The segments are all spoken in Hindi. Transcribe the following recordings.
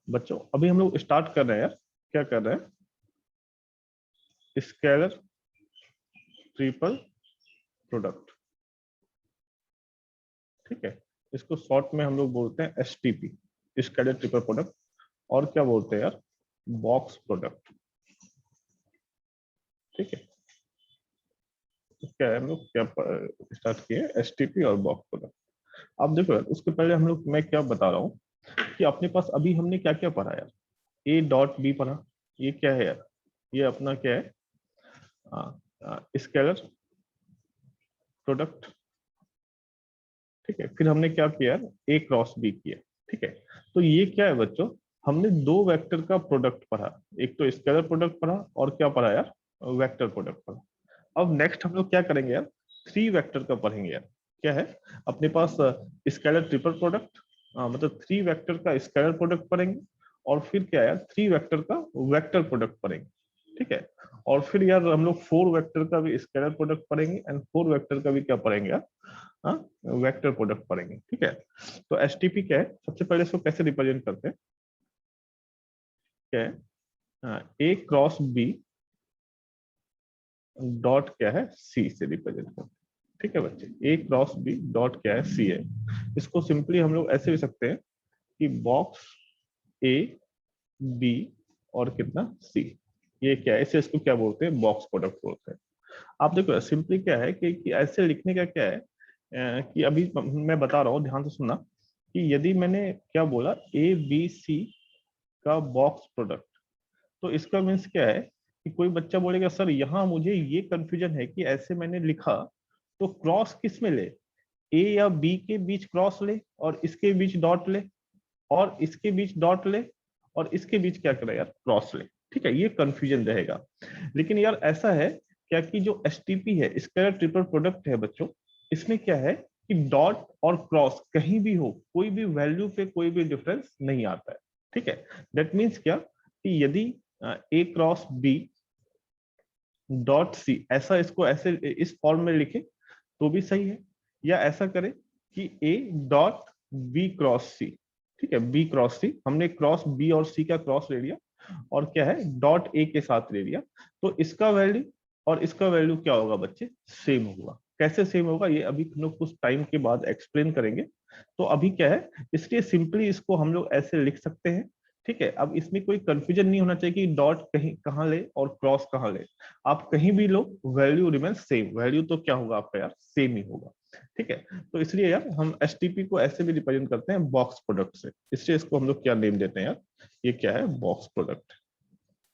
बच्चों अभी हम लोग स्टार्ट कर रहे हैं यार, क्या कर रहे हैं, स्केलर ट्रिपल प्रोडक्ट। ठीक है, इसको शॉर्ट में हम लोग बोलते हैं एसटीपी, स्केलर ट्रिपल प्रोडक्ट। और क्या बोलते हैं यार, बॉक्स प्रोडक्ट। ठीक है, तो क्या है, हम लोग क्या स्टार्ट किए, एसटीपी और बॉक्स प्रोडक्ट। अब देखो यार, उसके पहले हम लोग, मैं क्या बता रहा हूँ कि अपने पास अभी हमने क्या क्या पढ़ा यार, ए डॉट बी पढ़ा। ये क्या है यार, ये अपना क्या है, स्केलर प्रोडक्ट। ठीक है, फिर हमने क्या किया, ए क्रॉस बी किया। ठीक है, तो ये क्या है बच्चों, हमने दो वेक्टर का प्रोडक्ट पढ़ा, एक तो स्केलर प्रोडक्ट पढ़ा और क्या पढ़ा यार, वेक्टर प्रोडक्ट पढ़ा। अब नेक्स्ट हम लोग क्या करेंगे यार, थ्री वेक्टर का पढ़ेंगे यार। क्या है अपने पास, स्केलर ट्रिपल प्रोडक्ट, मतलब थ्री वेक्टर का स्केलर प्रोडक्ट पढ़ेंगे। और फिर क्या यार, थ्री वेक्टर का वेक्टर प्रोडक्ट पढ़ेंगे। ठीक है, और फिर यार हम लोग फोर वेक्टर का भी स्केलर प्रोडक्ट पढ़ेंगे एंड फोर वेक्टर का भी क्या पढ़ेंगे यार, हाँ, वेक्टर प्रोडक्ट पढ़ेंगे। ठीक है, तो एसटीपी क्या है, सबसे पहले इसको कैसे रिप्रेजेंट करते हैं, क्या है, ए क्रॉस बी डॉट क्या है, सी से रिप्रेजेंट करते हैं। ठीक है बच्चे, ए क्रॉस बी डॉट क्या है, सी है। इसको सिंपली हम लोग ऐसे भी सकते हैं कि बॉक्स ए बी और कितना सी, ये क्या है, इसे इसको क्या बोलते हैं, बॉक्स प्रोडक्ट बोलते हैं। आप देखो सिंपली क्या है कि ऐसे लिखने का क्या है, कि अभी मैं बता रहा हूँ, ध्यान से सुनना, कि यदि मैंने क्या बोला, ए बी सी का बॉक्स प्रोडक्ट, तो इसका मीन्स क्या है कि कोई बच्चा बोलेगा सर यहाँ मुझे ये कंफ्यूजन है कि ऐसे मैंने लिखा तो क्रॉस किस में ले, ए या बी के बीच क्रॉस ले और इसके बीच डॉट ले, और इसके बीच डॉट ले और इसके बीच क्या करे यार, क्रॉस ले। ठीक है, ये कंफ्यूजन रहेगा। लेकिन यार ऐसा है क्या कि जो एसटीपी है, स्केलर ट्रिपल प्रोडक्ट है बच्चों, इसमें क्या है कि डॉट और क्रॉस कहीं भी हो, कोई भी वैल्यू पे कोई भी डिफरेंस नहीं आता है। ठीक है, दैट मीन्स क्या कि यदि ए क्रॉस बी डॉट सी, ऐसा इसको ऐसे इस फॉर्म में लिखे तो भी सही है, या ऐसा करें कि ए डॉट बी क्रॉस सी। ठीक है, बी क्रॉस सी, हमने क्रॉस बी और सी का क्रॉस ले लिया और क्या है, डॉट ए के साथ ले लिया, तो इसका वैल्यू और इसका वैल्यू क्या होगा बच्चे, सेम होगा। कैसे सेम होगा, ये अभी हम लोग कुछ टाइम के बाद एक्सप्लेन करेंगे। तो अभी क्या है, इसलिए सिंपली इसको हम लोग ऐसे लिख सकते हैं। ठीक है, अब इसमें कोई कंफ्यूजन नहीं होना चाहिए कि डॉट कहीं कहाँ ले और क्रॉस कहाँ ले, आप कहीं भी लो, वैल्यू रिमेन सेम, वैल्यू तो क्या होगा आपका यार, सेम ही होगा। ठीक है, तो इसलिए यार हम एसटीपी को ऐसे भी रिप्रेजेंट करते हैं बॉक्स प्रोडक्ट से, इसलिए इसको हम लोग क्या नेम देते हैं यार, ये क्या है, बॉक्स प्रोडक्ट।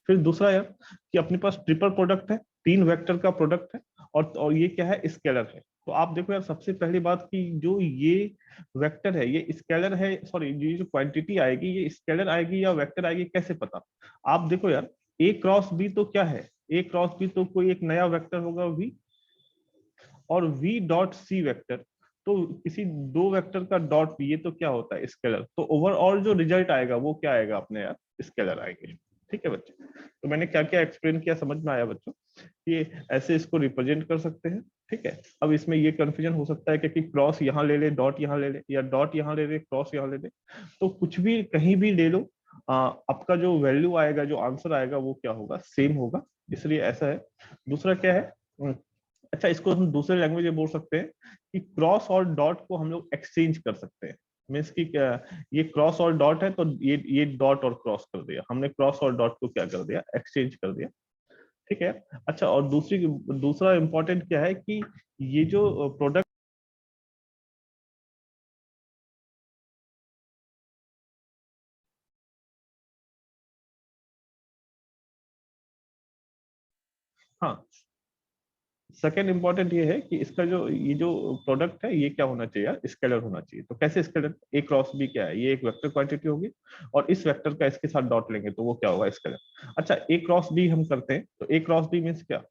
फिर दूसरा यार कि अपने पास ट्रिपल प्रोडक्ट है, तीन वेक्टर का प्रोडक्ट है, और ये क्या है, स्केलर है। तो आप देखो यार, सबसे पहली बात कि जो ये वेक्टर है ये स्केलर है, सॉरी, ये जो क्वांटिटी आएगी ये स्केलर आएगी या वेक्टर आएगी, कैसे पता। आप देखो यार, ए क्रॉस बी तो क्या है, ए क्रॉस बी तो कोई एक नया वेक्टर होगा वी, और v डॉट सी वेक्टर, तो किसी दो वेक्टर का डॉट ये तो क्या होता है, स्केलर। तो ओवरऑल जो रिजल्ट आएगा वो क्या आएगा अपने यार, स्केलर आएंगे। ठीक है बच्चे, तो मैंने क्या क्या एक्सप्लेन किया, समझ में आया बच्चों, कि ऐसे इसको रिप्रेजेंट कर सकते हैं। ठीक है, अब इसमें ये कंफ्यूजन हो सकता है कि क्रॉस यहाँ ले ले, डॉट यहाँ ले ले, या डॉट यहाँ ले ले, क्रॉस यहाँ ले ले, तो कुछ भी कहीं भी ले लो, आपका जो वैल्यू आएगा, जो आंसर आएगा वो क्या होगा, सेम होगा। इसलिए ऐसा है। दूसरा क्या है, अच्छा, इसको हम दूसरे लैंग्वेज में बोल सकते हैं कि क्रॉस और डॉट को हम लोग एक्सचेंज कर सकते हैं। मीन्स की क्या, ये क्रॉस और डॉट है तो ये डॉट और क्रॉस कर दिया हमने, क्रॉस और डॉट को क्या कर दिया, एक्सचेंज कर दिया। ठीक है, अच्छा, और दूसरा इंपॉर्टेंट क्या है कि ये जो प्रोडक्ट, हाँ, सेकेंड इंपॉर्टेंट ये है कि इसका जो ये जो प्रोडक्ट है ये क्या होना चाहिए यार, स्केलर होना चाहिए। तो कैसे स्केलर, ए क्रॉस बी क्या है, ये एक वेक्टर क्वांटिटी होगी, और इस वेक्टर का इसके साथ डॉट लेंगे तो वो क्या होगा, स्केलर। अच्छा, ए क्रॉस बी हम करते हैं, तो ए क्रॉस बी मीन्स क्या,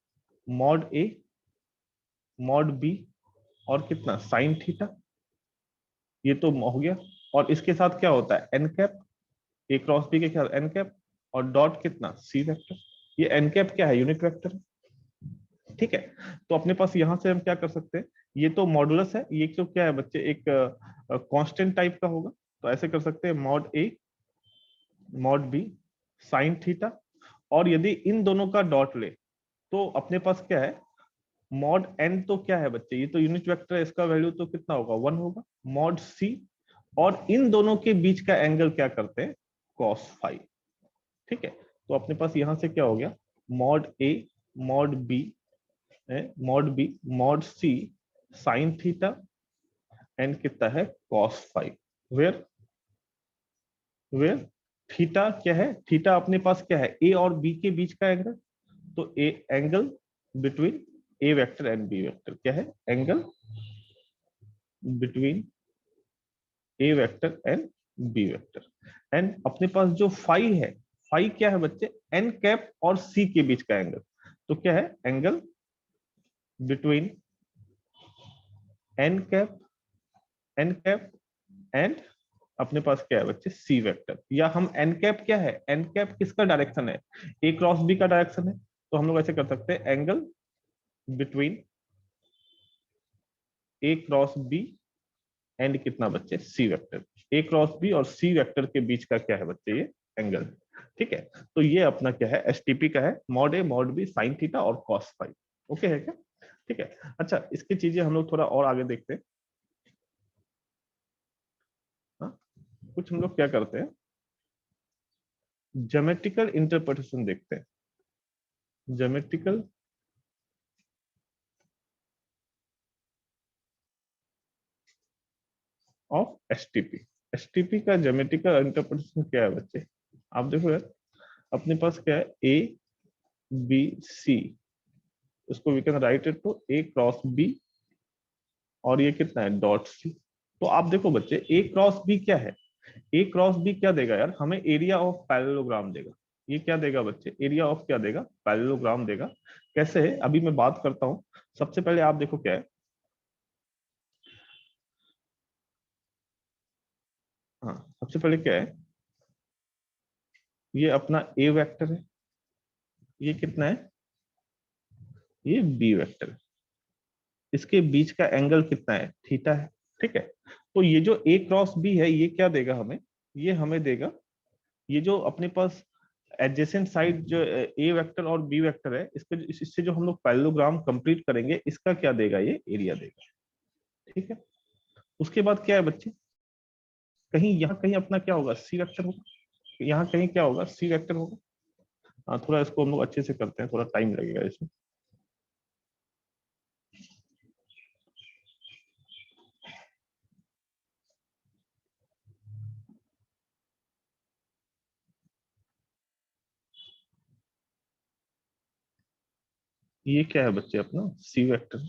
मॉड ए मॉड बी और कितना साइन थीटा, ये तो हो गया। और इसके साथ क्या होता है, एन कैप, ए क्रॉस बी के क्या, एन कैप, और डॉट कितना, सी वेक्टर। ये एन कैप क्या है, यूनिट वेक्टर। ठीक है, तो अपने पास यहां से हम क्या कर सकते हैं, ये तो मॉडुलस है, ये तो क्या है बच्चे, एक कांस्टेंट टाइप का होगा। तो ऐसे कर सकते हैं, mod A mod B sine theta, और यदि इन दोनों का डॉट ले तो अपने पास क्या है, मॉड एन तो क्या है बच्चे, ये तो यूनिट वेक्टर है, इसका वैल्यू तो कितना होगा, 1 होगा, मॉड सी, और इन दोनों के बीच का एंगल क्या करते हैं, कॉस फाइव। ठीक है, तो अपने पास यहां से क्या हो गया, mod A mod B mod C sine theta and कितना है cos five, where where theta क्या है, थीटा अपने पास क्या है, ए और बी के बीच का एंगल, तो A angle between A vector and B vector, क्या है, angle between A vector and B vector. And अपने पास जो फाई है, फाई क्या है बच्चे, एन कैप और सी के बीच का एंगल, तो क्या है, angle between N cap and अपने पास क्या है बच्चे, सी वेक्टर, या हम एन कैप क्या है, एन कैप किसका डायरेक्शन है, ए क्रॉस बी का डायरेक्शन है, तो हम लोग ऐसे कर सकते हैं, angle between A cross B and कितना बच्चे, C vector, A cross B और सी वेक्टर के बीच का क्या है बच्चे, ये एंगल। ठीक है, तो ये अपना क्या है, एसटीपी का है, mod A mod B sine theta और कॉस फाइव। ओके है क्या, ठीक है। अच्छा, इसकी चीजें हम लोग थोड़ा और आगे देखते हैं। हाँ? कुछ हम लोग क्या करते हैं, ज्योमेट्रिकल इंटरप्रिटेशन देखते हैं, ज्योमेट्रिकल ऑफ एसटीपी। एसटीपी का ज्योमेट्रिकल इंटरप्रिटेशन क्या है बच्चे, आप देखो यार, अपने पास क्या है, ए बी सी, उसको we can write it to A cross B, और ये कितना है, डॉट सी। तो आप देखो बच्चे, ए क्रॉस बी क्या है, ए क्रॉस बी क्या देगा यार, हमें एरिया ऑफ पैरेललोग्राम देगा। ये क्या देगा बच्चे, एरिया ऑफ क्या देगा, पैरेललोग्राम देगा। कैसे है, अभी मैं बात करता हूं। सबसे पहले आप देखो क्या है, हाँ सबसे पहले क्या है, ये अपना ए वेक्टर है, ये कितना है, ये बी वेक्टर है, इसके बीच का एंगल कितना है, थीटा है। ठीक है, तो ये जो ए क्रॉस बी है, ये क्या देगा हमें, ये हमें देगा, ये जो अपने पास एडजेसेंट साइड जो ए वेक्टर और बी वेक्टर है, इसके इससे जो हम लोग पैरेललोग्राम कंप्लीट करेंगे, इसका क्या देगा, ये एरिया देगा। ठीक है, उसके बाद क्या है बच्चे, कहीं यहाँ कहीं अपना क्या होगा, सी वेक्टर होगा, यहाँ कहीं क्या होगा, सी वेक्टर होगा। हाँ, थोड़ा इसको हम लोग अच्छे से करते हैं, थोड़ा टाइम लगेगा इसमें। ये क्या है बच्चे, अपना सी वेक्टर।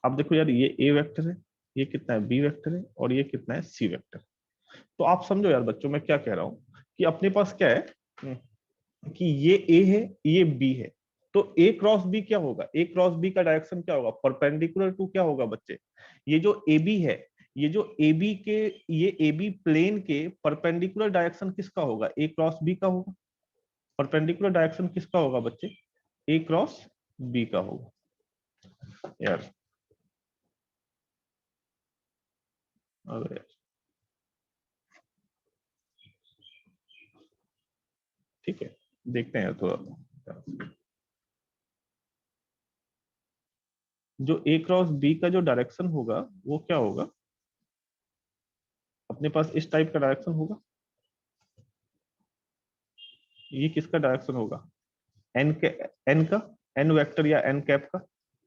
आप देखो यार, ये ए वेक्टर है, ये कितना है, बी वेक्टर है, और ये कितना है, सी वेक्टर। तो आप समझो यार बच्चों, मैं क्या कह रहा हूँ, कि अपने पास क्या है, कि ये ए है, ये बी है, तो ए क्रॉस बी क्या होगा, ए क्रॉस बी का डायरेक्शन क्या होगा, परपेंडिकुलर टू क्या होगा बच्चे, ये जो ए बी है, ये जो ए बी के, ये ए बी प्लेन के परपेंडिकुलर डायरेक्शन किसका होगा, ए क्रॉस बी का होगा। परपेंडिकुलर डायरेक्शन किसका होगा बच्चे, ए क्रॉस बी का होगा यार। अरे यार, ठीक है, देखते हैं यार थोड़ा, जो ए क्रॉस बी का जो डायरेक्शन होगा, वो क्या होगा, अपने पास इस टाइप का डायरेक्शन होगा। ये किसका डायरेक्शन होगा, एन के, एन का, एन वेक्टर या एन कैप का।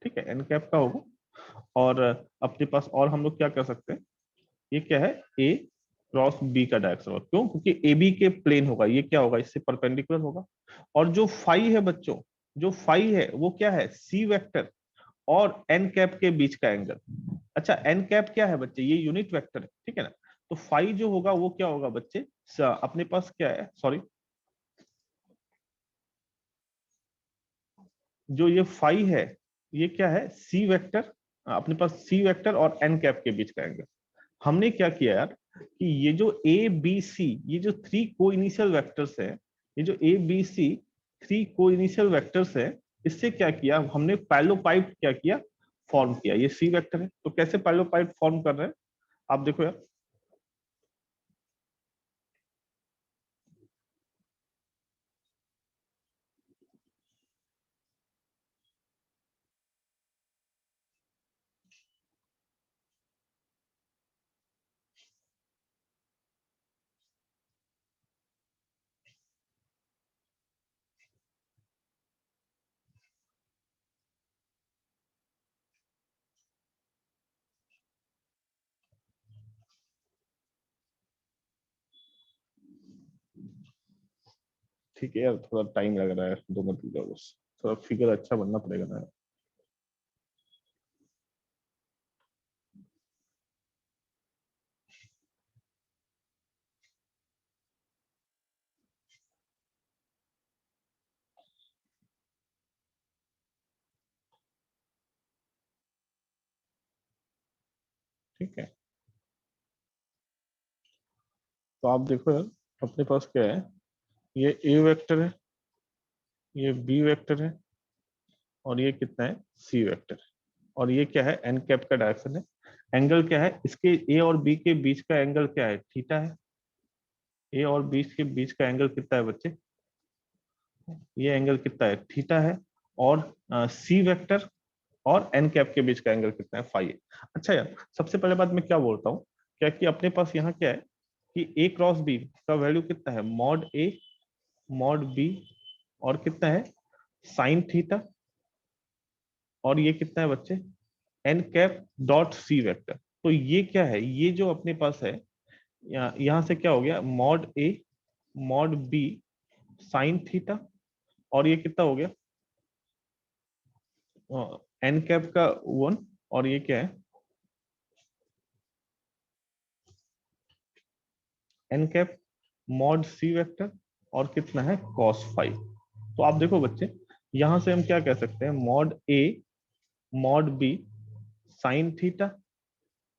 ठीक है, एन कैप का होगा। और अपने पास और हम लोग क्या कर सकते हैं, ये क्या है, ए क्रॉस बी का डायरेक्शन होगा, क्यों, क्योंकि ए बी के प्लेन होगा, ये क्या होगा, इससे परपेंडिकुलर होगा। और जो फाई है बच्चों, जो फाई है वो क्या है, सी वेक्टर और एन कैप के बीच का एंगल। अच्छा, एन कैप क्या है बच्चे, ये यूनिट वेक्टर है, ठीक है ना। तो फाई जो होगा वो क्या होगा बच्चे, अपने पास क्या है, सॉरी, जो ये फाई है, ये क्या है, सी वेक्टर, अपने पास सी वेक्टर और एन कैप के बीच का एंगल। हमने क्या किया यार, कि ये जो ए बी सी, ये जो थ्री को इनिशियल वैक्टर्स है, ये जो ए बी सी थ्री को इनिशियल वैक्टर्स है, इससे क्या किया हमने, पैलोपाइप क्या किया, फॉर्म किया। ये सी वेक्टर है, तो कैसे पैलोपाइप फॉर्म कर रहे हैं, आप देखो यार, ठीक है यार, थोड़ा टाइम लग रहा है, 2 मिनट रुक जाओ बस, थोड़ा फिगर अच्छा बनना पड़ेगा ना। ठीक है, तो आप देखो यार, अपने पास क्या है, ये ए वेक्टर है, ये बी वेक्टर है, और ये कितना है, सी वेक्टर है, और ये क्या है, एन कैप का डायरेक्शन है। एंगल क्या है इसके, ए और बी के बीच का एंगल क्या है, थीटा है। ए और बी के बीच का एंगल कितना है बच्चे, ये एंगल कितना है, थीटा है। और सी वेक्टर और एन कैप के बीच का एंगल कितना है, फाई है। अच्छा यार, सबसे पहले बात मैं क्या बोलता हूँ, क्या कि अपने पास यहाँ क्या है कि ए क्रॉस बी का वैल्यू कितना है, मॉड ए मॉड बी, और कितना है, साइन थीटा, और ये कितना है बच्चे, N cap dot C vector. तो ये क्या है, ये जो अपने पास है, यहाँ से क्या हो गया, mod A mod B sine theta, और ये कितना हो गया, एन कैप का 1, और ये क्या है, N cap mod C vector, और कितना है, कॉस फाइव। तो आप देखो बच्चे, यहां से हम क्या कह सकते हैं, mod A mod B sine theta,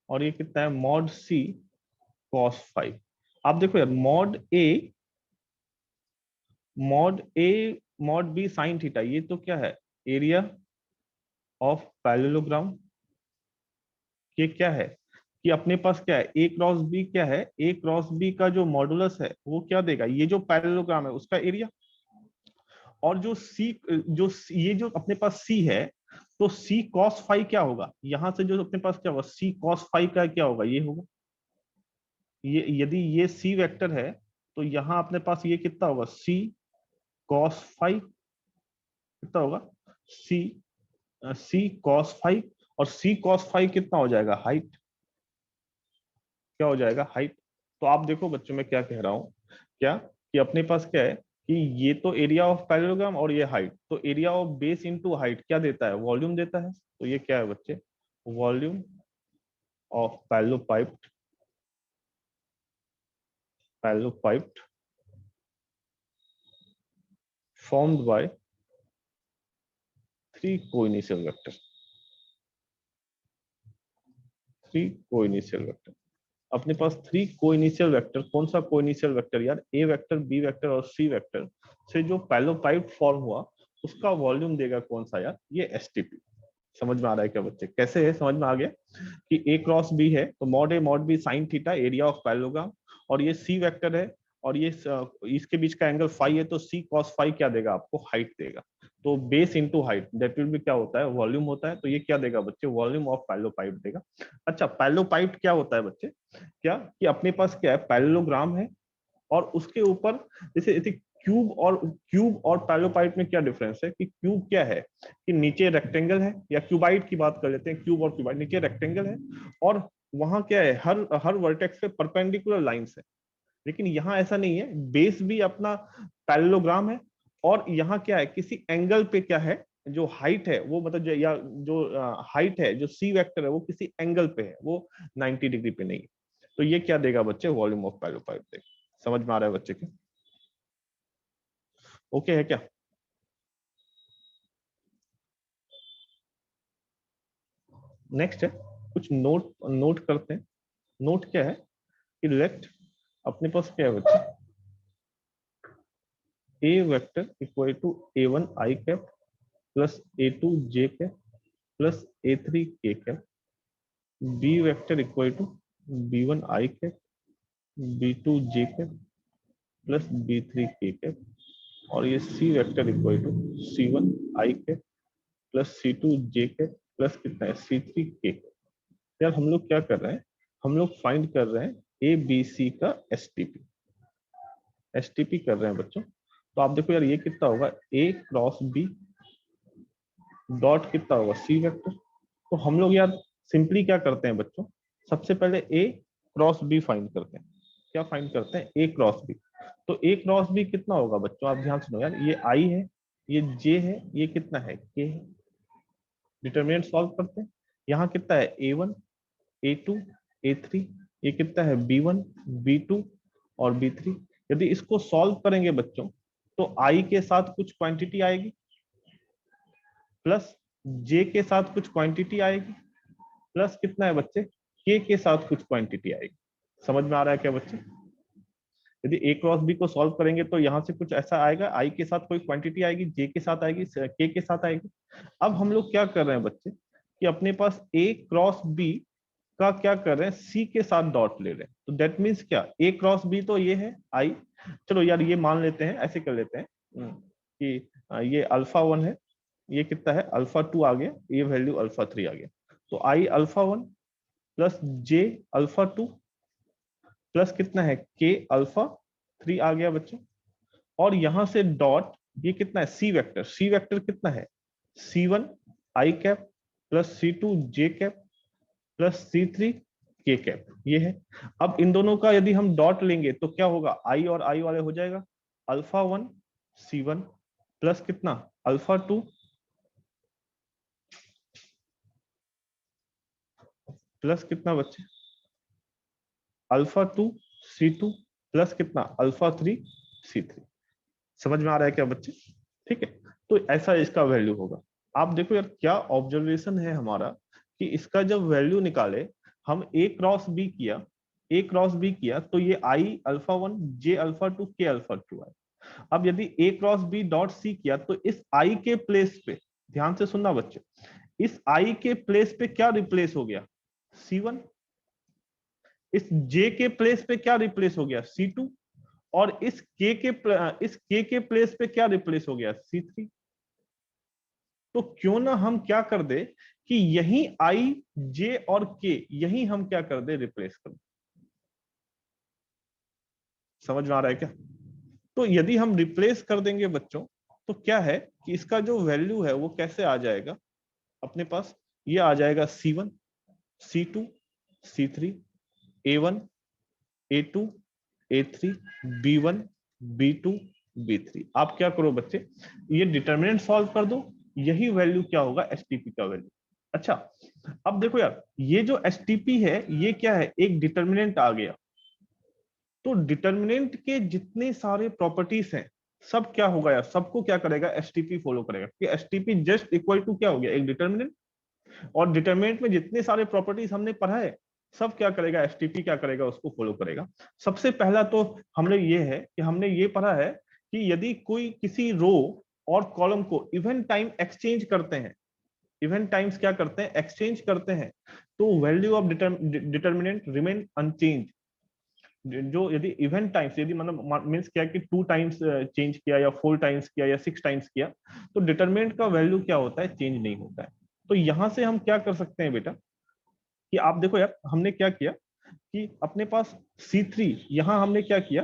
और ये कितना है, मॉड सी कॉस फाइव। आप देखो यार, mod A mod B sine theta, ये तो क्या है, एरिया ऑफ पैरेललोग्राम। ये क्या है कि अपने पास क्या है, ए क्रॉस बी क्या है, ए क्रॉस बी का जो मॉडुलस है वो क्या देगा, ये जो पैरेललोग्राम है उसका एरिया। और ये जो अपने पास सी है, तो सी कॉस फाइव क्या होगा, यहां से जो अपने पास क्या होगा, सी कॉस फाइव का क्या होगा, ये होगा। ये यदि ये सी वेक्टर है, तो यहां अपने पास ये कितना होगा, सी कॉस फाइव, कितना होगा, सी सी कॉस फाइव। और सी कॉस फाइव कितना हो जाएगा, हाइट, क्या हो जाएगा, हाइट। तो आप देखो बच्चों, मैं क्या कह रहा हूं, क्या कि अपने पास क्या है कि ये तो एरिया ऑफ पैरेललोग्राम और ये हाइट, तो area of base into height क्या देता है, वॉल्यूम देता है। तो ये क्या है बच्चे, volume of parallelepiped formed by 3 coinitial vector. अपने पास 3 कोइनिशियल वेक्टर, कौन सा कोइनिशियल वेक्टर यार, ए वेक्टर बी वेक्टर और सी वेक्टर से जो पैरेललोपाइप फॉर्म हुआ, उसका वॉल्यूम देगा कौन सा यार, ये एसटीपी। समझ में आ रहा है क्या बच्चे, कैसे है, समझ में आ गया कि ए क्रॉस बी है, तो mod A mod B sine theta, area of parallelogram, और ये सी वेक्टर है, और ये इसके बीच का एंगल फाई है, तो सी कॉस फाई क्या देगा आपको, हाइट देगा। तो base into height that will be क्या होता है, वॉल्यूम होता है। तो ये क्या देगा बच्चे, वॉल्यूम ऑफ पैरेललोपाइप देगा। अच्छा, पैरेललोपाइप क्या होता है बच्चे, क्या कि अपने पास क्या है, पैरेललोग्राम है, और उसके ऊपर जैसे जैसे क्यूब और पैरेललोपाइप में क्या डिफरेंस है कि क्यूब क्या है कि नीचे रेक्टेंगल है, या क्यूबाइड की बात कर लेते हैं, क्यूब और क्यूबाइड, नीचे रेक्टेंगल है, और वहां क्या है, हर हर वर्टेक्स पे परपेंडिकुलर लाइंस है। लेकिन यहाँ ऐसा नहीं है, बेस भी अपना पैरेललोग्राम है, और यहाँ क्या है, किसी एंगल पे क्या है, जो हाइट है वो मतलब या जो हाइट है, जो सी वेक्टर है वो किसी एंगल पे है, वो 90 डिग्री पे नहीं है। तो ये क्या देगा बच्चे, वॉल्यूम ऑफ पैरेललोपाइप देगा। समझ में आ रहा है बच्चे के, ओके है क्या। नेक्स्ट है, कुछ नोट नोट करते हैं। नोट क्या है कि लेट, अपने पास क्या है बच्चे, A vector equal to A1 I cap plus A2 J cap plus A3 K cap, B vector equal to B1 I cap, B2 J cap plus B3 K cap, और ये C vector equal to C1 I cap plus C2 J cap plus कितना है C3 K कैप। यार हम लोग क्या कर रहे हैं, हम लोग फाइंड कर रहे हैं ABC का एसटीपी कर रहे हैं बच्चों। तो आप देखो यार ये कितना होगा, A क्रॉस B डॉट कितना होगा C वेक्टर। तो हम लोग यार सिंपली क्या करते हैं बच्चों, सबसे पहले A क्रॉस B फाइंड करते हैं। क्या फाइंड करते हैं, A क्रॉस B। तो A क्रॉस B कितना होगा बच्चों, आप ध्यान सुनो यार, ये I है, ये J है, ये कितना है K है। डिटरमिनेंट सॉल्व करते हैं, यहाँ कितना है A1 A2 A3, ये कितना है B1 B2 और B3। यदि इसको सॉल्व करेंगे बच्चों तो I के साथ कुछ क्वांटिटी आएगी प्लस J के साथ कुछ क्वांटिटी आएगी प्लस कितना है बच्चे K के साथ कुछ क्वांटिटी आएगी। समझ में आ रहा है क्या बच्चे? यदि A क्रॉस B को सॉल्व करेंगे तो यहाँ से कुछ ऐसा आएगा, I के साथ कोई क्वांटिटी आएगी, J के साथ आएगी, K के साथ आएगी। अब हम लोग क्या कर रहे हैं बच्चे कि अपने पास A क्रॉस B का क्या कर रहे हैं, C के साथ डॉट ले रहे हैं। तो दैट मीन्स क्या, A क्रॉस B तो ये है I। चलो यार ये मान लेते हैं, ऐसे कर लेते हैं कि ये अल्फा 1 है, ये कितना है अल्फा 2 आ गया, ये वैल्यू अल्फा 3 आ गया। तो I alpha 1 plus J alpha 2 plus कितना है K अल्फा 3 आ गया बच्चों। और यहां से डॉट ये कितना है सी वेक्टर कितना है C1 I cap plus C2 J cap plus C3 K cap, ये है। अब इन दोनों का यदि हम डॉट लेंगे तो क्या होगा, I और I वाले हो जाएगा अल्फा 1 C1 प्लस कितना अल्फा 2 प्लस कितना बच्चे अल्फा 2 C2 प्लस कितना अल्फा 3 C3। समझ में आ रहा है क्या बच्चे? ठीक है, तो ऐसा इसका वैल्यू होगा। आप देखो यार क्या ऑब्जर्वेशन है हमारा कि इसका जब वैल्यू निकाले, हम ए क्रॉस बी किया तो ये आई alpha 1 J alpha 2 K alpha 2 है। अब यदि ए क्रॉस बी डॉट सी किया तो इस आई के प्लेस पे, ध्यान से सुनना बच्चे, इस आई के प्लेस पे क्या रिप्लेस हो गया C1, इस J के प्लेस पे क्या रिप्लेस हो गया C2, और इस K के प्लेस पे क्या रिप्लेस हो गया C3। तो क्यों ना हम क्या कर दे कि यही I J और K यही हम क्या कर दे रिप्लेस कर दे। समझ में आ रहा है क्या? तो यदि हम रिप्लेस कर देंगे बच्चों तो क्या है कि इसका जो वैल्यू है वो कैसे आ जाएगा अपने पास, ये आ जाएगा C1 C2 C3 A1 A2 A3 B1 B2 B3। आप क्या करो बच्चे, ये डिटरमिनेंट सॉल्व कर दो, यही वैल्यू क्या होगा एसटीपी का वैल्यू। अच्छा, अब देखो यार ये जो एसटीपी है ये क्या है, एक डिटरमिनेंट आ गया। तो डिटरमिनेंट के जितने सारे प्रॉपर्टीज हैं सब क्या होगा यार, सबको क्या करेगा एसटीपी फॉलो करेगा, कि एसटीपी जस्ट इक्वल टू क्या हो गया एक डिटरमिनेंट। और डिटरमिनेंट में जितने सारे प्रॉपर्टीज हमने पढ़ा है सब क्या करेगा, एसटीपी क्या करेगा उसको फॉलो करेगा। सबसे पहला तो हमने ये है कि हमने ये पढ़ा है कि यदि कोई किसी रो और कॉलम को इवेंट टाइम एक्सचेंज करते हैं, इवेंट टाइम्स क्या करते हैं एक्सचेंज करते हैं, तो value of determinant remain unchange. जो यदि इवेंट टाइम्स, यदि मतलब मींस क्या कि 2 टाइम्स चेंज किया या 4 टाइम्स किया या 6 टाइम्स किया, तो डिटरमिनेंट का वैल्यू क्या होता है, चेंज नहीं होता है। तो यहां से हम क्या कर सकते हैं बेटा कि आप देखो यार हमने क्या किया कि अपने पास C3 यहां हमने क्या किया,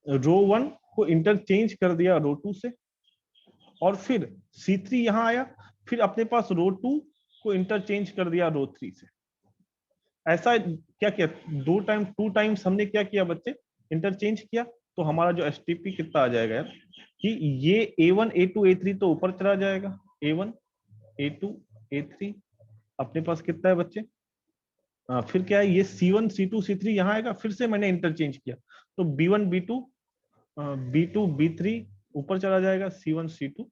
रो 1 को इंटरचेंज कर दिया रो 2 से, और फिर C3 यहां आया, फिर अपने पास रो 2 को इंटरचेंज कर दिया रो 3 से। ऐसा क्या किया, 2 टाइम्स हमने क्या किया बच्चे, इंटरचेंज किया। तो हमारा जो एसटीपी कितना आ जाएगा यार कि ये A1 A2 A3 तो ऊपर चला जाएगा, A1 A2 A3 अपने पास कितना है बच्चे, फिर क्या है ये C1 C2 C3 यहाँ आएगा, फिर से मैंने इंटरचेंज किया तो B1 B2 B2 B3 ऊपर चला जाएगा, C1 C2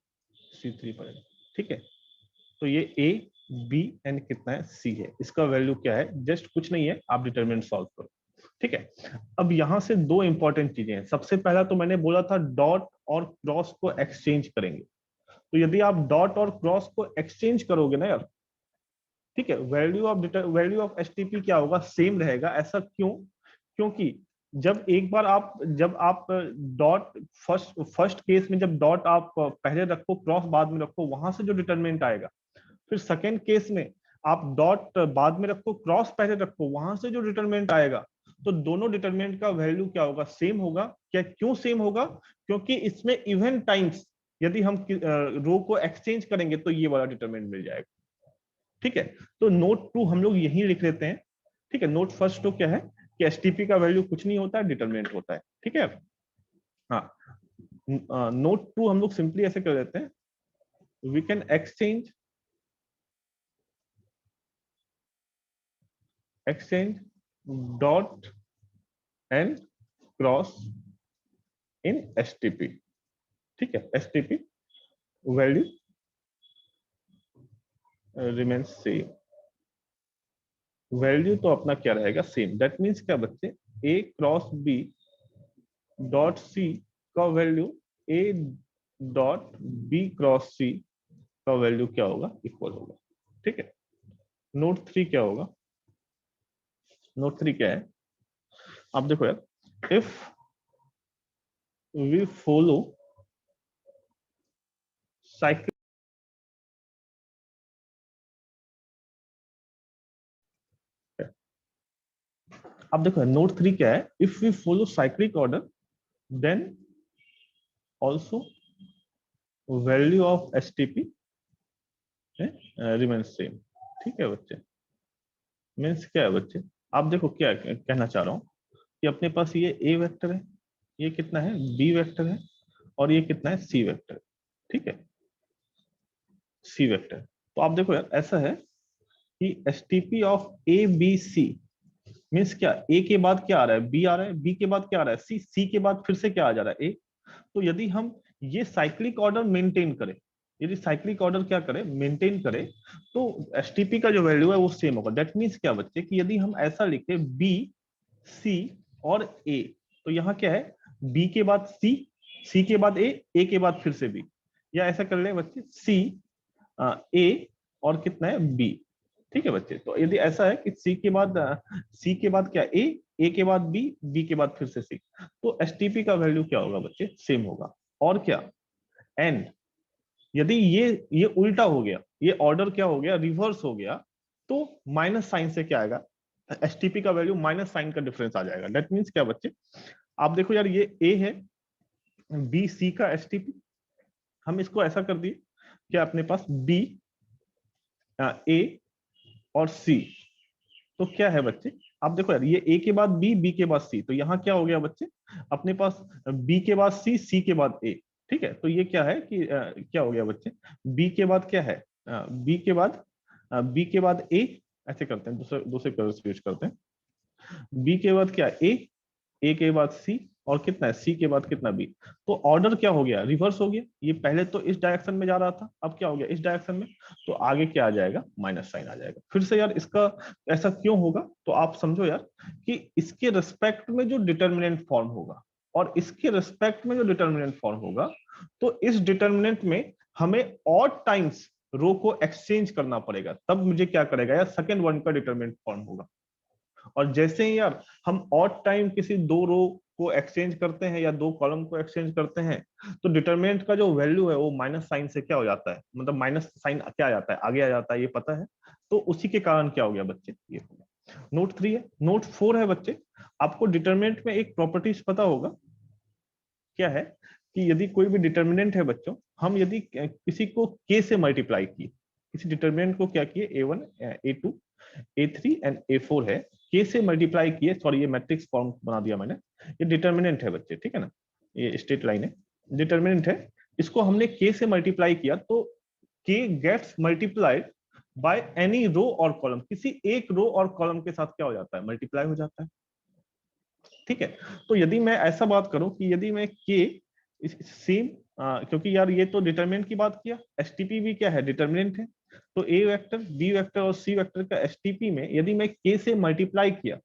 C3 पर। ठीक है, तो ये A B एंड कितना है C है, इसका वैल्यू क्या है, जस्ट कुछ नहीं है, आप डिटरमिनेंट सॉल्व करो। ठीक है, अब यहां से 2 इंपॉर्टेंट चीजें हैं। सबसे पहला तो मैंने बोला था डॉट और क्रॉस को एक्सचेंज करेंगे। तो यदि आप डॉट और क्रॉस को एक्सचेंज करोगे ना यार, ठीक है, वैल्यू ऑफ एसटीपी क्या होगा, सेम रहेगा। ऐसा क्यों? क्योंकि जब आप डॉट फर्स्ट केस में जब डॉट आप पहले रखो, क्रॉस बाद में रखो, वहां से जो डिटरमिनेंट आएगा, फिर सेकेंड केस में आप डॉट बाद में रखो, क्रॉस पहले रखो, वहां से जो डिटरमिनेंट आएगा, तो दोनों डिटरमिनेंट का वैल्यू क्या होगा, सेम होगा। क्या क्यों सेम होगा? क्योंकि इसमें इवन टाइम्स यदि हम रो को एक्सचेंज करेंगे तो ये वाला डिटरमिनेंट मिल जाएगा। ठीक है, तो नोट 2 हम लोग यही लिख लेते हैं। ठीक है, नोट फर्स्ट तो क्या है कि एसटीपी का वैल्यू कुछ नहीं होता है, डिटरमिनेंट होता है। ठीक है, हाँ। नोट 2 हम लोग सिंपली ऐसे कर लेते हैं, we can exchange dot and cross in STP. ठीक है, STP value remain same, value तो अपना क्या रहेगा, सेम। दैट मीन्स क्या बच्चे, A cross B dot C का value A dot B cross C का वैल्यू क्या होगा, इक्वल होगा। ठीक है, नोट 3 क्या होगा, नोट 3 क्या है, आप देखो यार, इफ वी फॉलो साइकिल, आप देखो नोट 3 क्या है, if we follow cyclic order then also value of STP remain same. ठीक है बच्चे, मीन्स क्या है बच्चे, आप देखो क्या कहना चाह रहा हूं कि अपने पास ये ए वेक्टर है, ये कितना है, बी वेक्टर है, और ये कितना है, सी वेक्टर। ठीक है, सी वेक्टर। तो आप देखो यार, ऐसा है कि STP of A B C means क्या, ए के बाद क्या आ रहा है, बी आ रहा है, बी के बाद क्या आ रहा है, सी, सी के बाद फिर से क्या आ जा रहा है, ए। तो यदि हम ये साइक्लिक ऑर्डर मेंटेन करें, यदि साइक्लिक ऑर्डर क्या करें, मेंटेन करें, तो एसटीपी का जो वैल्यू है वो सेम होगा। दैट मीन्स क्या बच्चे, कि यदि हम ऐसा लिखे बी सी और ए, तो यहाँ क्या है, बी के बाद सी, सी के बाद ए के बाद फिर से बी, या ऐसा कर ले बच्चे, सी ए और कितना है, बी। ठीक है बच्चे, तो यदि ऐसा है कि सी के बाद क्या, ए के बाद बी के बाद फिर से सी, तो एसटीपी का वैल्यू क्या होगा बच्चे, सेम होगा। और क्या, एंड यदि ये उल्टा हो गया, ये ऑर्डर क्या हो गया, रिवर्स हो गया, तो माइनस साइन से क्या आएगा, एसटीपी का वैल्यू माइनस साइन का डिफरेंस आ जाएगा। दैट मीन्स क्या बच्चे, आप देखो यार, ये ए है, बी सी का एसटीपी, हम इसको ऐसा कर दिए कि अपने पास बी ए और सी, तो क्या है बच्चे, आप देखो यार, ये ए के बाद बी के बाद सी, तो यहाँ क्या हो गया बच्चे, अपने पास बी के बाद सी के बाद ए। ठीक है, तो ये क्या है कि क्या हो गया बच्चे, बी के बाद क्या है, बी के बाद ए, ऐसे करते हैं, दूसरे दूसरे कलर्स यूज करते हैं, बी के बाद क्या, ए के बाद सी, और कितना है, सी के बाद कितना, बी। तो ऑर्डर क्या हो गया, रिवर्स हो गया, ये पहले तो इस डायरेक्शन में जा रहा था, अब क्या हो गया, इस डायरेक्शन में, तो आगे क्या आ जाएगा, माइनस साइन आ जाएगा। फिर से यार, इसका ऐसा क्यों होगा, तो आप समझो यार, कि इसके रिस्पेक्ट में जो डिटर्मिनेंट फॉर्म होगा और इसके रिस्पेक्ट में जो डिटर्मिनेंट फॉर्म होगा, तो इस डिटर्मिनेंट में हमें ऑड टाइम्स रो को एक्सचेंज करना पड़ेगा, तब मुझे क्या करेगा यार, सेकेंड वन का डिटर्मिनेंट फॉर्म होगा। और जैसे ही यार हम ऑड टाइम किसी दो रो को एक्सचेंज करते हैं या दो कॉलम को एक्सचेंज करते हैं, तो डिटरमिनेंट का जो वैल्यू है वो माइनस साइन से क्या हो जाता है, मतलब माइनस साइन क्या आ जाता है, आगे आ जाता है, ये पता है। तो उसी के कारण क्या हो गया बच्चे, ये हो गया। नोट 3 है, नोट 4 है बच्चे, आपको डिटरमिनेंट में एक प्रॉपर्टीज पता होगा, क्या है कि यदि कोई भी डिटर्मिनेंट है बच्चों, हम यदि किसी को के से मल्टीप्लाई किए, किसी डिटर्मिनेंट को क्या किए, A1 A2 A3 and A4 है, के से मल्टीप्लाई किए, सॉरी ये मैट्रिक्स फॉर्म बना दिया मैंने, ये डिटर्मिनेंट है बच्चे, ठीक है ना, ये स्ट्रेट लाइन है, डिटर्मिनेंट है, इसको हमने के से मल्टीप्लाई किया, तो K gets multiplied by any row और कॉलम, किसी एक रो और कॉलम के साथ क्या हो जाता है, मल्टीप्लाई हो जाता है। ठीक है, तो यदि मैं ऐसा बात करूं कि यदि मैं के सेम, क्योंकि यार ये तो डिटरमिनेंट की बात किया, एसटीपी भी क्या है, डिटरमिनेंट है, तो ए वेक्टर, बी वेक्टर और सी वेक्टर का एसटीपी में यदि मैं के से मल्टीप्लाई किया,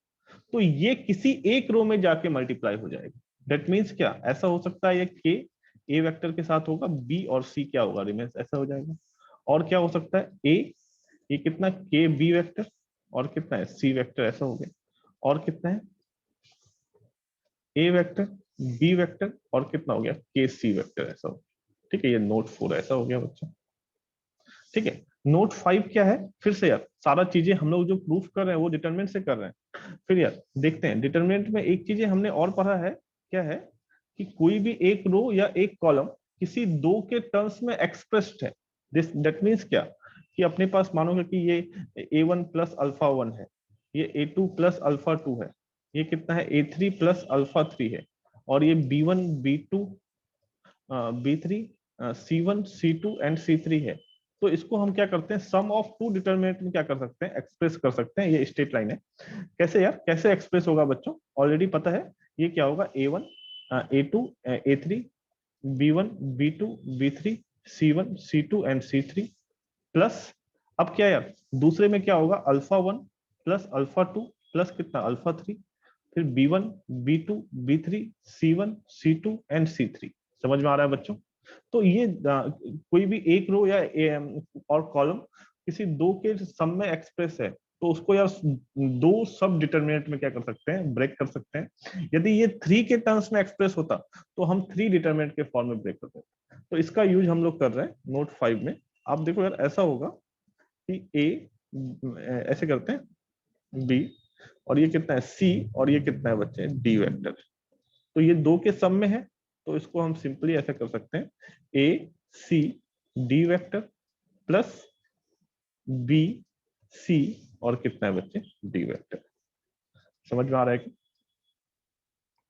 तो ये किसी एक रो में जाके मल्टीप्लाई हो जाएगा। दैट मीन्स क्या, ऐसा हो सकता है ये के ए वेक्टर के साथ होगा, बी और सी क्या होगा, रिमेन्स, ऐसा हो जाएगा। और क्या हो सकता है, ए ये कितना के बी वेक्टर और कितना है सी वेक्टर, ऐसा हो गया। और कितना है ए वेक्टर बी वेक्टर और कितना हो गया के सी वेक्टर, ऐसा हो गया। ठीक है, ये नोट 4 ऐसा हो गया बच्चों। ठीक है, नोट 5 क्या है, फिर से यार सारा चीजें हम लोग जो प्रूफ कर रहे हैं वो डिटरमिनेंट से कर रहे हैं। फिर यार देखते हैं डिटरमिनेंट में एक चीजें हमने और पढ़ा है, क्या है कि कोई भी एक रो या एक कॉलम किसी दो के टर्म्स में एक्सप्रेस्ड है। दिस दैट मीन्स क्या, कि अपने पास मानोगे कि ये a1 प्लस अल्फा 1 है, ये a2 प्लस अल्फा 2 है, ये कितना है a3 प्लस अल्फा 3 है, और ये b1 b2 b3 c1 c2 and c3 है। तो इसको हम क्या करते हैं, सम ऑफ टू डिटरमिनेंट में क्या कर सकते हैं, एक्सप्रेस कर सकते हैं। ये स्ट्रेट लाइन है। कैसे यार, कैसे एक्सप्रेस होगा बच्चों, ऑलरेडी पता है। ये क्या होगा a1 a2 a3 b1 b2 b3 c1 c2 and c3 plus, अब क्या यार दूसरे में क्या होगा, अल्फा 1 प्लस अल्फा 2 प्लस कितना अल्फा 3, फिर b1 b2 b3 c1 c2 and c3। समझ में आ रहा है बच्चों। तो ये कोई भी एक रो या और कॉलम किसी दो के सम में एक्सप्रेस है, तो उसको यार दो सब डिटरमिनेंट में क्या कर सकते हैं, ब्रेक कर सकते हैं। यदि ये 3 के टर्म्स में एक्सप्रेस होता तो हम 3 डिटरमिनेंट के फॉर्म में ब्रेक करते हैं। तो इसका यूज हम लोग कर रहे हैं नोट 5 में। आप देखो यार ऐसा होगा कि ए ऐसे करते हैं बी, और ये कितना है सी, और ये कितना है बच्चे डी वेक्टर। तो ये दो के सम में है, तो इसको हम सिंपली ऐसे कर सकते हैं A C D vector plus B C और कितना है बच्चे डी वेक्टर। समझ में आ रहा है कि।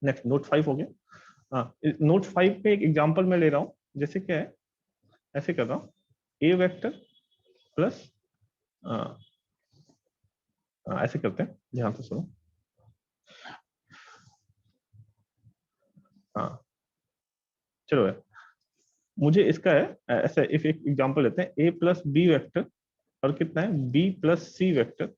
नेक्स्ट नोट 5 हो गया। हाँ, नोट 5 पे एक एग्जांपल मैं ले रहा हूं। जैसे क्या है, ऐसे कर रहा हूं ए वेक्टर प्लस, ऐसे करते हैं, ध्यान से सुनो। हाँ चलो यार, मुझे इसका है ऐसे, इफ एक एग्जांपल लेते हैं ए प्लस बी वेक्टर और कितना है B plus C vector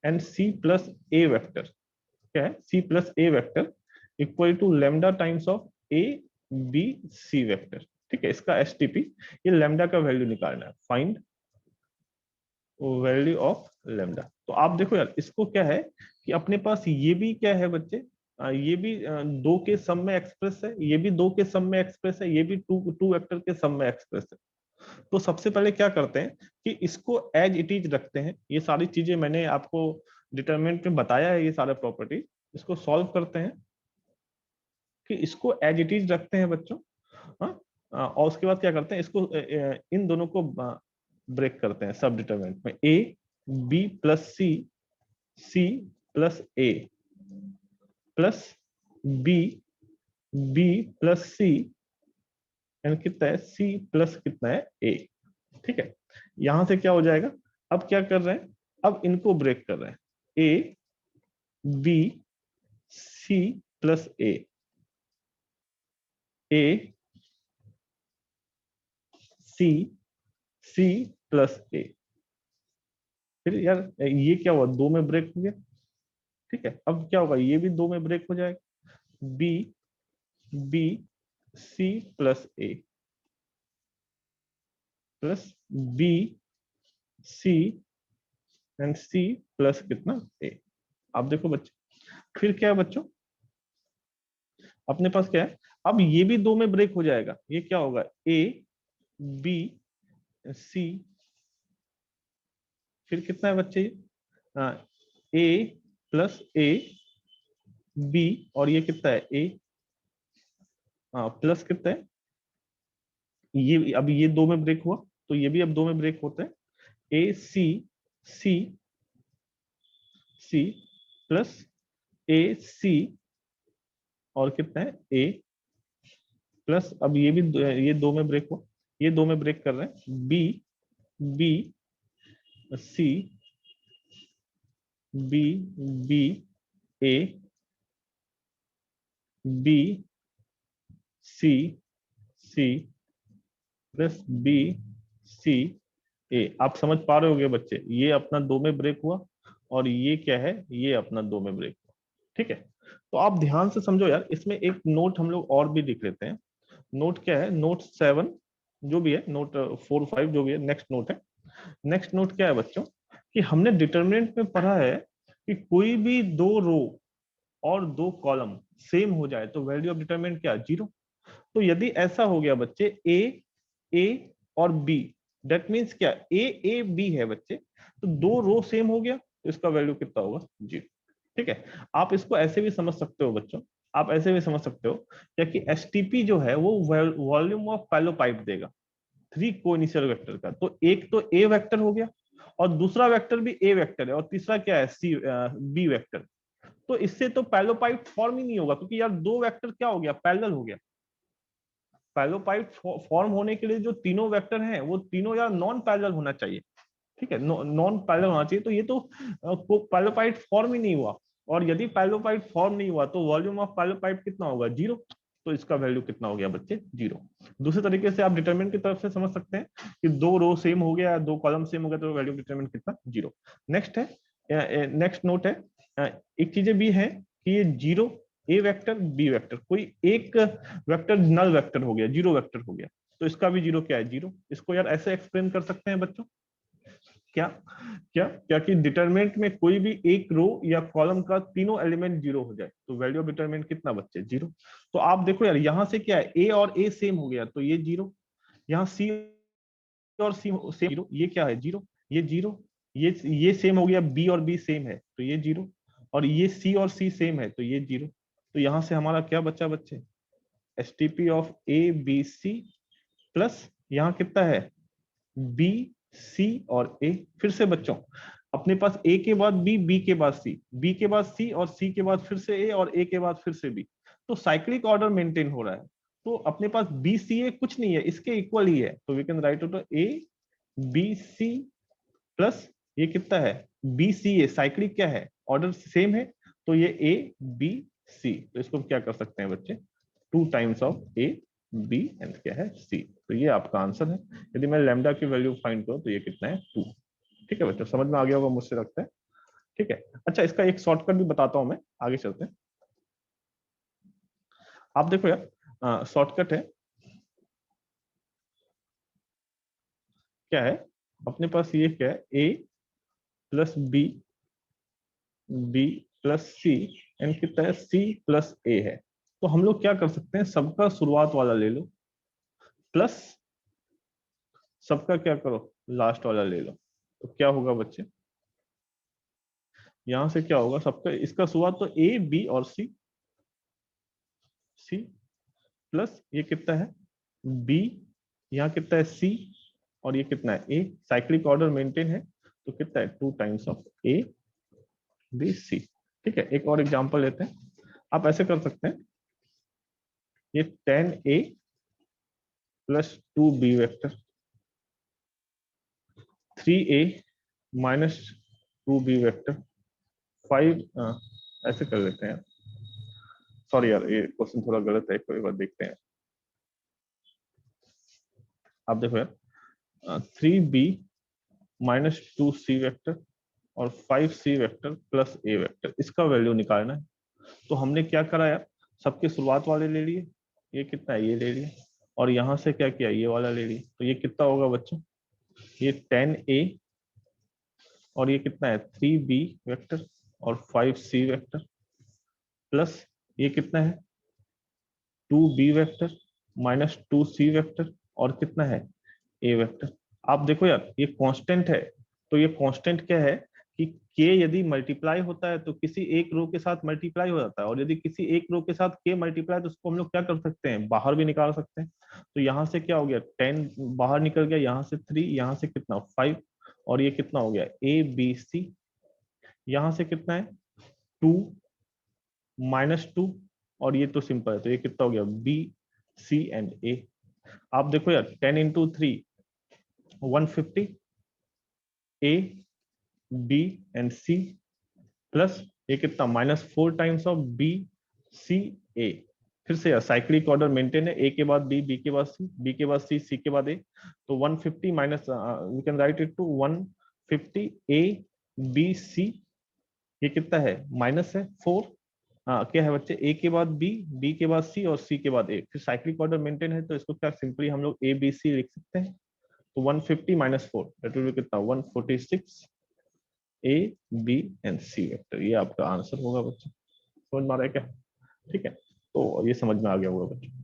and C plus A vector. क्या है C plus A vector equal to lambda times of A B C vector. ठीक है, इसका एसटीपी, ये लेमडा का वैल्यू निकालना है, फाइंड वैल्यू ऑफ लेमडा। तो आप देखो यार इसको क्या है कि अपने पास ये भी क्या है बच्चे, ये भी दो के सम में एक्सप्रेस है, ये भी दो के सम में एक्सप्रेस है, ये भी टू टू वेक्टर के सम में एक्सप्रेस है। तो सबसे पहले क्या करते हैं कि इसको एज इट इज रखते हैं। ये सारी चीजें मैंने आपको डिटरमिनेंट में बताया है, ये सारे प्रॉपर्टी। इसको सॉल्व करते हैं कि इसको एज इट इज रखते हैं बच्चों। हाँ, और उसके बाद क्या करते हैं, इसको इन दोनों को ब्रेक करते हैं सब डिटरमिनेंट में, A B plus C C plus A plus B B plus C and कितना है सी प्लस कितना है ए। ठीक है, यहां से क्या हो जाएगा, अब क्या कर रहे हैं, अब इनको ब्रेक कर रहे हैं, A B C plus A A C C plus A. फिर यार ये क्या हुआ, दो में ब्रेक हो गया। ठीक है, अब क्या होगा, ये भी दो में ब्रेक हो जाएगा, B B C plus A plus B C and C plus कितना ए। आप देखो बच्चे, फिर क्या है बच्चों, अपने पास क्या है, अब ये भी दो में ब्रेक हो जाएगा, ये क्या होगा ए बी सी, फिर कितना है बच्चे ए प्लस ए बी, और ये कितना है ए प्लस कितना है, ये अब ये दो में ब्रेक हुआ, तो ये भी अब दो में ब्रेक होता है, ए सी सी सी प्लस ए सी और कितना है ए प्लस, अब ये भी ये दो में ब्रेक हुआ, ये दो में ब्रेक कर रहे हैं, B B C B B A B C C plus B C A. आप समझ पा रहे होगे बच्चे, ये अपना दो में ब्रेक हुआ और ये क्या है, ये अपना दो में ब्रेक हुआ। ठीक है, तो आप ध्यान से समझो यार, इसमें एक नोट हम लोग और भी लिख लेते हैं। नोट क्या है, नोट 7 जो भी है, नोट 4 5 जो भी है, नेक्स्ट नोट है। नेक्स्ट नोट क्या है बच्चों, कि हमने डिटरमिनेंट में पढ़ा है कि कोई भी दो रो और दो कॉलम सेम हो जाए तो वैल्यू ऑफ डिटरमिनेंट क्या, जीरो। तो यदि ऐसा हो गया बच्चे, ए और बी, दैट मीन्स क्या, ए बी है बच्चे, तो दो रो सेम हो गया तो इसका वैल्यू कितना होगा, जीरो। ठीक है, आप इसको ऐसे भी समझ सकते हो बच्चों, आप ऐसे भी समझ सकते हो क्या कि एसटीपी जो है वो वॉल्यूम ऑफ पाइलोपाइप देगा थ्री कोइनिशियल वेक्टर का। तो एक तो ए वेक्टर हो गया और दूसरा वेक्टर भी ए वेक्टर है और तीसरा क्या है, सी बी वेक्टर। तो इससे तो पैलोपाइप फॉर्म ही नहीं होगा, क्योंकि यार दो वेक्टर क्या हो गया, पैरेलल हो गया। पैलोपाइप फॉर्म होने के लिए जो तीनों वेक्टर हैं वो तीनों यार नॉन पैरेलल होना चाहिए। ठीक है, नॉन पैरेलल होना चाहिए, तो ये तो पैलोपाइप फॉर्म ही नहीं हुआ। और यदि पैलोपाइप फॉर्म नहीं हुआ तो वॉल्यूम ऑफ पैलोपाइप कितना होगा, जीरो। तो इसका वैल्यू कितना हो गया बच्चे, जीरो। दूसरे तरीके से आप डिटरमिनेंट की तरफ से समझ सकते हैं कि दो रो सेम हो गया, दो कॉलम सेम हो गया, तो वैल्यू डिटरमिनेंट कितना, जीरो। नेक्स्ट है, नेक्स्ट नोट है, एक चीजें भी है कि ये जीरो, ए वेक्टर बी वेक्टर, कोई एक वेक्टर नल वेक्टर हो गया, जीरो वेक्टर हो गया, तो इसका भी जीरो क्या है, जीरो। इसको यार ऐसे एक्सप्लेन कर सकते हैं बच्चों, क्या क्या क्या कि डिटरमिनेंट में कोई भी एक रो या कॉलम का तीनों एलिमेंट जीरो हो जाए तो वैल्यू ऑफ डिटरमिनेंट कितना बच्चे, जीरो। तो आप देखो यार, यहां से क्या है, ए और ए सेम हो गया तो ये जीरो, यहाँ सी और सी सेम, जीरो, ये क्या है, जीरो, ये जीरो, ये सेम हो गया, बी और बी सेम है तो ये जीरो, और ये सी और सी सेम है तो ये जीरो। तो यहां से हमारा क्या बचा बच्चे, STP of A B C plus यहाँ कितना है, बी सी और ए। फिर से बच्चों, अपने पास ए के बाद बी, बी के बाद सी, बी के बाद सी और सी के बाद फिर से ए और ए के बाद फिर से बी, तो साइक्लिक ऑर्डर मेंटेन हो रहा है। तो अपने पास बी सी ए कुछ नहीं है, इसके इक्वल ही है, तो we can write out A B C plus ये कितना है, बी सी ए, साइक्लिक क्या है, ऑर्डर सेम है, तो ये ए बी सी, तो इसको क्या कर सकते हैं बच्चे, two times of A B and क्या है, सी। तो ये आपका आंसर है। यदि मैं लैम्डा की वैल्यू फाइंड करूं तो ये कितना है, टू। ठीक है बच्चों, समझ में आ गया होगा मुझसे लगता है। ठीक है, अच्छा इसका एक शॉर्टकट भी बताता हूं मैं, आगे चलते हैं। आप देखो यार, शॉर्टकट है क्या है, अपने पास ये क्या है, A plus B, B plus C and कितना है, सी प्लस ए है। तो हम लोग क्या कर सकते हैं, सबका शुरुआत वाला ले लो प्लस सबका क्या करो, लास्ट वाला ले लो। तो क्या होगा बच्चे, यहां से क्या होगा, सबका इसका शुरुआत तो ए बी और सी, सी प्लस ये कितना है, बी, यहाँ कितना है, सी, और ये कितना है, ए। साइक्लिक ऑर्डर मेंटेन है तो कितना है, two times of A B C. ठीक है, एक और एग्जांपल लेते हैं। आप ऐसे कर सकते हैं, ये 10a plus 2b vector, 3a minus 2b vector, 5, ऐसे कर लेते हैं। सॉरी यार, ये क्वेश्चन थोड़ा गलत है, कोई बात, देखते हैं। आप देखो यार, 3b माइनस 2c वेक्टर और 5c vector plus a vector, इसका वैल्यू निकालना है। तो हमने क्या करा यार, सबके शुरुआत वाले ले लिए, ये कितना है, ये ले लिए, और यहां से क्या किया, ये वाला ले लिए, तो ये कितना होगा बच्चों, ये 10a और ये कितना है, 3b वेक्टर और 5c वेक्टर प्लस ये कितना है, 2b vector minus 2c vector और कितना है, a वेक्टर। आप देखो यार, ये कांस्टेंट है, तो ये कांस्टेंट क्या है कि k यदि मल्टीप्लाई होता है तो किसी एक रो के साथ मल्टीप्लाई हो जाता है, और यदि किसी एक रो के साथ k मल्टीप्लाई तो उसको हम लोग क्या कर सकते हैं, बाहर भी निकाल सकते हैं। तो यहाँ से क्या हो गया, 10 बाहर निकल गया, यहाँ से 3, यहाँ से कितना 5, और ये कितना हो गया, a b c, यहाँ से कितना है 2 माइनस 2, और ये तो सिंपल है, तो ये कितना हो गया, b c एंड a। आप देखो यार, 10 into 3 150, a b and c plus ये कितना, -4 टाइम्स ऑफ बी सी ए। फिर से यार, साइक्लिक ऑर्डर मेंटेन है, ए के बाद बी, बी के बाद सी, बी के बाद सी, सी के बाद ए। तो 150 minus, we can write it to 150 A B C, ये कितना है, माइनस है 4। हाँ क्या है बच्चे, ए के बाद बी, बी के बाद सी और सी के बाद ए, फिर साइक्लिक ऑर्डर मेंटेन है तो इसको क्या सिंपली हम लोग ए बी सी लिख सकते हैं। तो 150 माइनस 4 दैट विल बी कितना, 146 A B and C vector, ये आपका आंसर होगा बच्चे। समझ में आ रहा है क्या? ठीक है, तो ये समझ में आ गया होगा बच्चों।